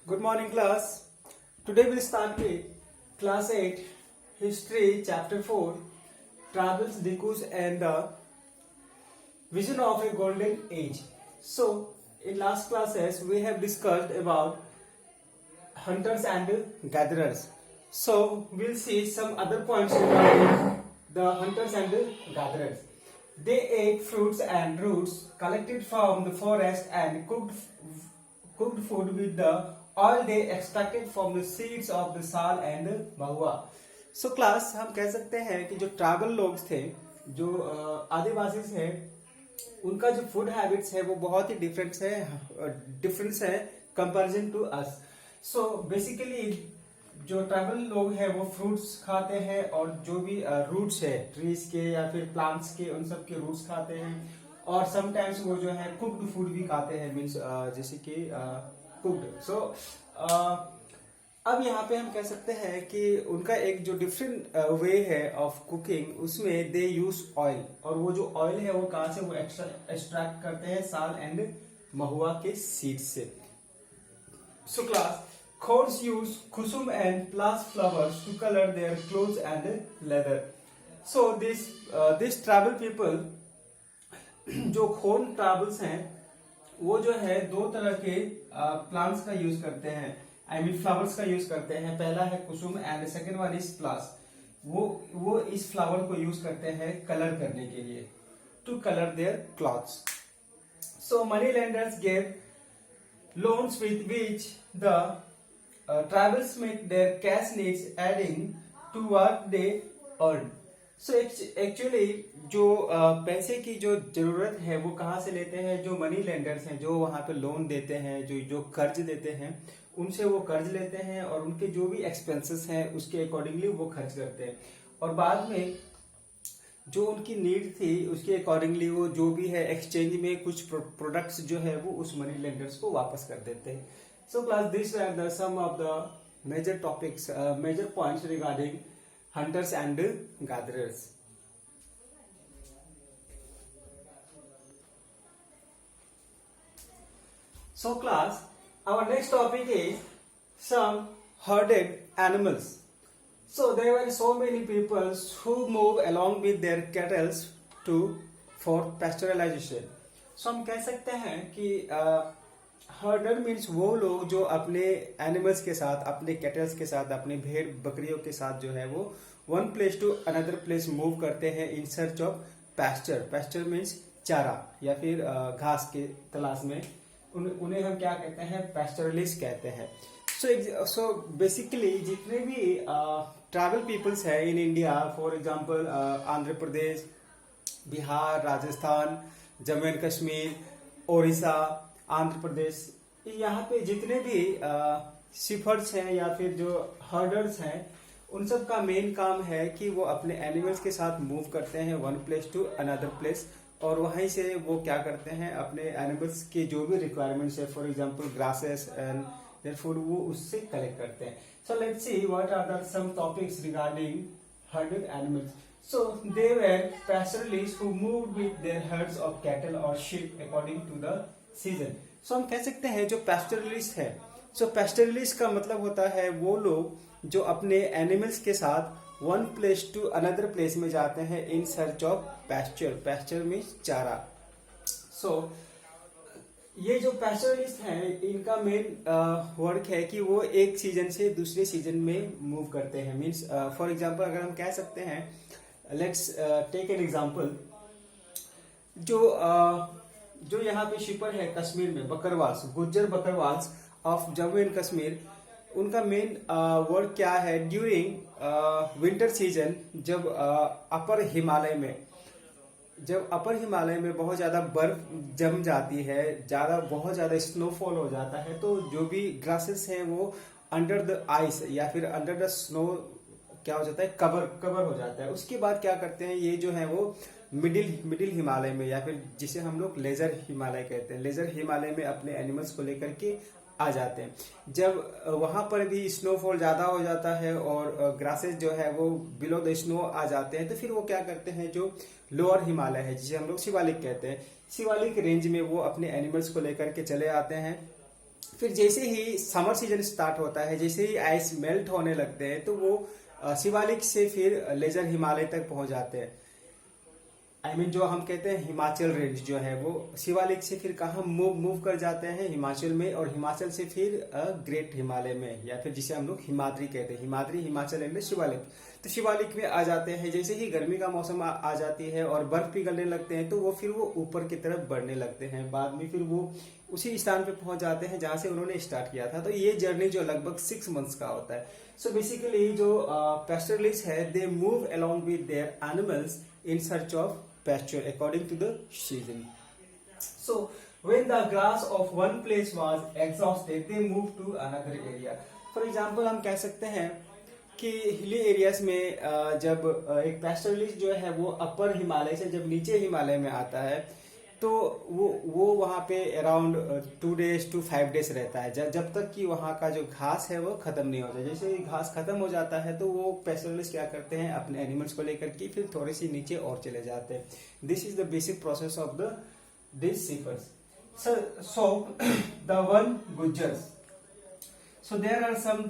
Good morning, class. Today we'll start with class 8 history chapter 4 travels, decus and the vision of a golden age. So in last classes we have discussed about hunters and gatherers. So we'll see some other points regarding the hunters and gatherers. They ate fruits and roots collected from the forest and cooked food with the oil they extracted from the seeds of the sal and mahua. So class हम कह सकते हैं कि जो tribal लोग थे, जो आदिवासी थे, उनका जो फूड हैबिट्स है वो बहुत ही डिफरेंस है comparison to us. So basically जो ट्राइबल लोग हैं वो फ्रूट्स खाते हैं और जो भी रूट्स है ट्रीज के या फिर प्लांट्स के उन सब के रूट्स खाते हैं और समटाइम्स वो जो है कुक्ड फूड भी खाते हैं मीन्स जैसे कि कुक्ड. सो अब यहाँ पे हम कह सकते हैं कि उनका एक जो डिफरेंट वे है ऑफ कुकिंग उसमें दे यूज ऑयल और वो जो ऑयल है वो कहाँ से वो एक्सट्रैक्ट करते हैं साल एंड महुआ के सीड से. So class Khods use kusum and plas flowers to color their clothes and leather. So this tribal people जो खोन ट्राइबल्स हैं वो जो है दो तरह के प्लांट्स का यूज करते हैं, आई मीन फ्लावर्स का यूज करते हैं. पहला है कुसुम एंड सेकेंड वन इज प्लास. वो इस फ्लावर को यूज करते हैं कलर करने के लिए, to colour their clothes. So money lenders gave loans with which the tribals met their cash needs adding to what they earned. So actually जो पैसे की जो जरूरत है वो कहाँ से लेते हैं, जो मनी लेंडर्स हैं जो वहाँ पे लोन देते हैं, जो कर्ज देते हैं उनसे वो कर्ज लेते हैं और उनके जो भी एक्सपेंसेस हैं उसके अकॉर्डिंगली वो खर्च करते हैं और बाद में जो उनकी नीड थी उसके अकॉर्डिंगली वो जो भी है एक्सचेंज में कुछ प्रोडक्ट्स जो है वो उस मनी लेंडर्स को वापस कर देते हैं. So class, these were some of the major topics, major points regarding hunters and gatherers. So class, our next topic is some herded animals. So there were so many people who move along with their cattle for pastoralization. So हम कह सकते हैं कि हर्डर means वो लोग जो अपने animals के साथ, अपने कैटल्स के साथ, अपने भेड़ बकरियों के साथ जो है वो one place to another place move करते हैं in search of pasture. Pasture means चारा या फिर घास के तलाश में. उन्हें हम क्या कहते हैं, पैस्टरलिस्ट कहते हैं. सो बेसिकली जितने भी ट्राइबल पीपल्स है in India, for example Andhra Pradesh, Bihar, Rajasthan, Jammu and Kashmir, Odisha, Andhra Pradesh, यहाँ पे जितने भी शिफर्स हैं या फिर जो हर्डर्स हैं उन सब का मेन काम है कि वो अपने एनिमल्स के साथ मूव करते हैं one place to another place और वहीं से वो क्या करते हैं अपने एनिमल्स के जो भी रिक्वायरमेंट्स है, for example grasses and their food, वो उससे कलेक्ट करते हैं. So let's see what are the some topics regarding herded animals. So they were pastoralists who moved with their herds of cattle or sheep according to the season. So हम कह सकते हैं जो पैस्टरलिस्ट है, सो पैस्टरलिस्ट का मतलब होता है वो लोग जो अपने एनिमल्स के साथ one place to another place में जाते हैं in search of pasture. Pasture means चारा. सो ये जो पैस्टरलिस्ट हैं इनका मेन वर्क है कि वो एक सीजन से दूसरे सीजन में मूव करते हैं. मीन्स फॉर एग्जांपल अगर हम कह सकते हैं, लेट्स टेक एन एग्जांपल, जो यहाँ पे शिपर है कश्मीर में, बकरवाल्स, गुज्जर बकरवाल्स ऑफ जम्मू एंड कश्मीर, उनका मेन वर्क क्या है ड्यूरिंग विंटर सीजन, जब अपर हिमालय में बहुत ज्यादा बर्फ जम जाती है, बहुत ज्यादा स्नोफॉल हो जाता है, तो जो भी ग्रासेस हैं वो अंडर द आइस या फिर अंडर द स्नो क्या हो जाता है, कवर हो जाता है. उसके बाद क्या करते हैं ये जो है वो मिडिल हिमालय में या फिर जिसे हम लोग लेजर हिमालय कहते हैं, लेजर हिमालय में अपने एनिमल्स को लेकर के आ जाते हैं. जब वहां पर भी स्नोफॉल ज्यादा हो जाता है और ग्रासेस जो है वो बिलो द स्नो आ जाते हैं, तो फिर वो क्या करते हैं, जो लोअर हिमालय है जिसे हम लोग शिवालिक कहते हैं, शिवालिक रेंज में वो अपने एनिमल्स को लेकर के चले आते हैं. फिर जैसे ही समर सीजन स्टार्ट होता है, जैसे ही आइस मेल्ट होने लगते हैं, तो वो शिवालिक से फिर लेजर हिमालय तक पहुंच जाते हैं। जो हम कहते हैं हिमाचल रेंज जो है वो शिवालिक से फिर कहाँ मूव कर जाते हैं, हिमाचल में, और हिमाचल से फिर ग्रेट हिमालय में, या फिर जिसे हम लोग हिमाद्री कहते हैं। हिमाद्री, हिमाचल एंड शिवालिक। तो शिवालिक में आ जाते हैं। जैसे ही गर्मी का मौसम आ जाती है और बर्फ पिघलने लगते हैं, तो वो फिर वो ऊपर की तरफ बढ़ने लगते हैं। बाद में फिर वो उसी स्थान पे पहुंच जाते हैं जहां से उन्होंने स्टार्ट किया था। तो ये जर्नी जो लगभग 6 मंथ्स का होता है। सो बेसिकली जो पेस्टरलिस्ट है, they move along with their animals in search of pasture according to the season. So when the grass of one place was exhausted, they moved to another area. For example, हम कह सकते हैं कि hilly areas में जब एक पैस्टरलिस्ट जो है वो अपर हिमालय से जब नीचे हिमालय में आता है, तो वो वहाँ पे अराउंड 2 days to 5 days रहता है, जब तक कि वहाँ का जो घास है वो खत्म नहीं होता। जैसे ही घास खत्म हो जाता है, तो वो पैस्टरलिस्ट क्या करते हैं, अपने एनिमल्स को लेकर के फिर थोड़ी सी नीचे और चले जाते हैं। This is the basic process of the this shepherds. So the Van Gujjars, so there are some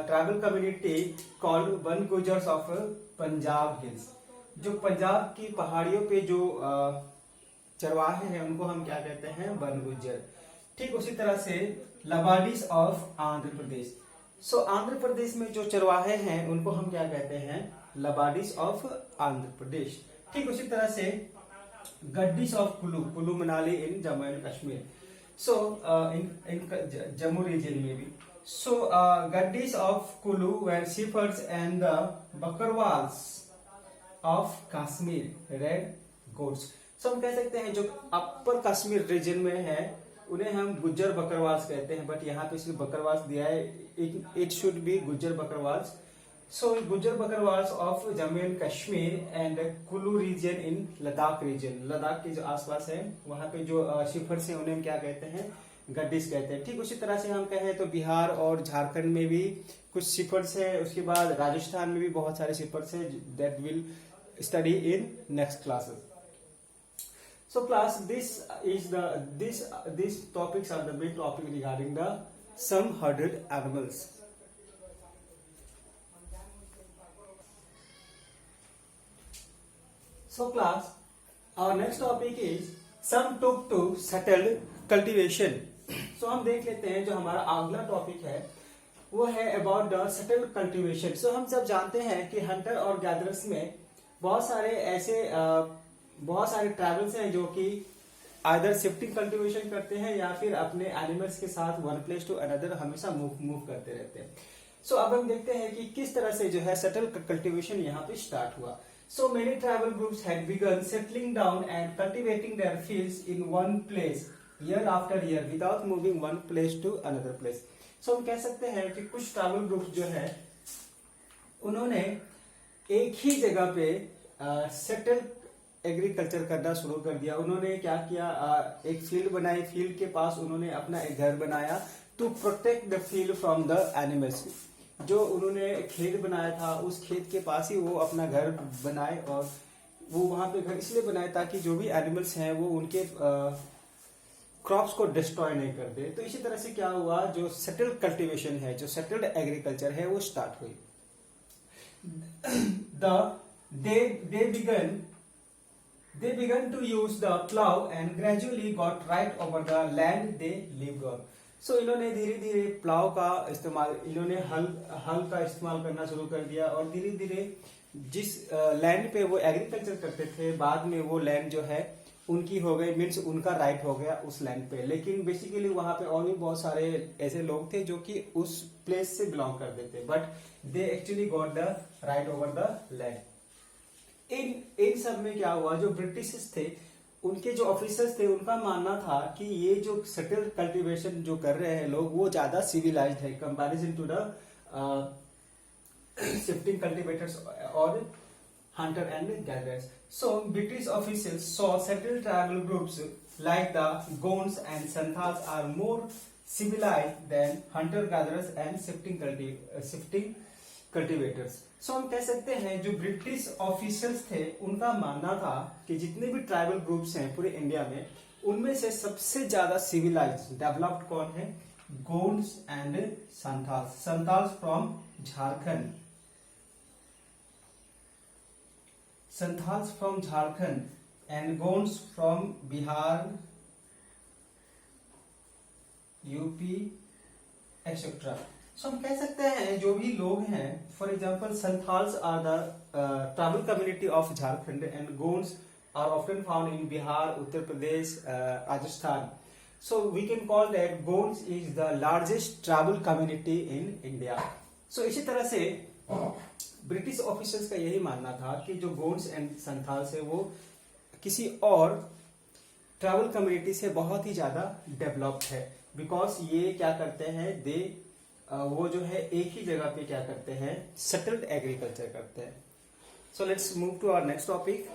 tribal community called Van Gujjars of Punjab hills. जो पंजाब की पहाड़ियों पे जो चरवाहे हैं, उनको हम क्या कहते हैं, वन गुज्जर। ठीक उसी तरह से लबाडीज ऑफ आंध्र प्रदेश। सो आंध्र प्रदेश में जो चरवाहे हैं उनको हम क्या कहते हैं, लबाडीज ऑफ आंध्र प्रदेश। ठीक उसी तरह से Gaddis of Kullu Manali in Jammu and Kashmir. So in Jammu region में भी। So Gaddis of Kullu were shepherds and the Bakarwals of Kashmir red goats. So हम कह सकते हैं जो अपर कश्मीर रीजन में है उन्हें हम गुज्जर बकरवाल्स कहते हैं, बट यहाँ पे सिर्फ बकरवाल्स दिया है, it should be Gujjar Bakarwals. So Gujjar Bakarwals of Jammu and Kashmir and Kullu region in Ladakh region. Ladakh के जो आसपास है वहां पे जो शेपर्ड्स हैं उन्हें हम क्या कहते हैं, गड्डीज कहते हैं। ठीक उसी तरह से हम कहें तो बिहार और झारखंड में भी कुछ शेपर्ड्स है, उसके बाद राजस्थान में भी बहुत सारे शेपर्ड्स है, that will study in next classes. So class, these topics are the big topic regarding the some herded animals. So class, our next topic is some took to settled cultivation. So हम देख लेते हैं जो हमारा अगला topic है वो है अबाउट द सेटल्ड कल्टीवेशन। सो हम सब जानते हैं कि हंटर और गैदरर्स में बहुत सारे ट्राइबल्स हैं जो कि आइदर शिफ्टिंग कल्टीवेशन करते हैं या फिर अपने एनिमल्स के साथ वन प्लेस टू अनदर हमेशा मूव करते रहते हैं। सो अब हम देखते हैं कि किस तरह से जो है सेटल कल्टीवेशन यहाँ पे स्टार्ट हुआ। So many tribal groups had begun settling down and cultivating their fields in one place year after year without moving one place to another place. So हम कह सकते हैं कि कुछ ट्राइबल ग्रुप्स जो है उन्होंने एक ही जगह पे सेटल एग्रीकल्चर करना शुरू कर दिया। उन्होंने क्या किया, एक फील्ड बनाई, फील्ड के पास उन्होंने अपना एक घर बनाया to protect the field from the animals. जो उन्होंने खेत बनाया था उस खेत के पास ही वो अपना घर बनाए, और वो वहां पे घर इसलिए बनाए ताकि जो भी एनिमल्स हैं वो उनके क्रॉप्स को डिस्ट्रॉय नहीं कर दे। तो इसी तरह से क्या हुआ, जो सेटल्ड कल्टीवेशन है, जो सेटल्ड एग्रीकल्चर है वो स्टार्ट हुई। They began to use the plow and gradually got right over the land they lived on. So इन्होंने धीरे धीरे प्लाव का इस्तेमाल, इन्होंने हल का इस्तेमाल करना शुरू कर दिया, और धीरे धीरे जिस लैंड पे वो एग्रीकल्चर करते थे बाद में वो लैंड जो है उनकी हो गई, मीन्स उनका राइट हो गया उस लैंड पे। लेकिन बेसिकली वहां पे और भी बहुत सारे ऐसे लोग थे जो कि उस प्लेस से बिलोंग करते थे, but they actually got the right over the land. इन सब में क्या हुआ, जो ब्रिटिश थे उनके जो ऑफिसर्स थे उनका मानना था कि ये जो सेटल्ड कल्टीवेशन जो कर रहे हैं लोग वो ज्यादा सिविलाइज्ड है comparison to the shifting cultivators और hunter and gatherers. So British officials saw several tribal groups like the Gonds and Santals are more civilized than hunter gatherers and shifting cultivators. So हम कह सकते हैं जो British officials थे उनका मानना था कि जितने भी ट्राइबल ग्रुप्स हैं पूरे इंडिया में उनमें से सबसे ज्यादा सिविलाइज्ड डेवलप्ड कौन है, Gonds and Santhals. Santhals from Jharkhand. Santhals from Jharkhand and Gonds from Bihar, UP etcetera. So हम कह सकते हैं जो भी लोग हैं, for example Santhals are the tribal community of Jharkhand and Gonds are often found in Bihar, Uttar Pradesh, Rajasthan. So we can call that Gonds is the largest tribal community in India. So इसी तरह से ब्रिटिश ऑफिसर्स का यही मानना था कि जो गोंड्स एंड संथाल्स है वो किसी और ट्राइबल कम्युनिटी से बहुत ही ज्यादा डेवलप्ड है, बिकॉज ये क्या करते हैं, वो जो है एक ही जगह पे क्या करते हैं, सेटल्ड एग्रीकल्चर करते हैं. So let's move to our next topic.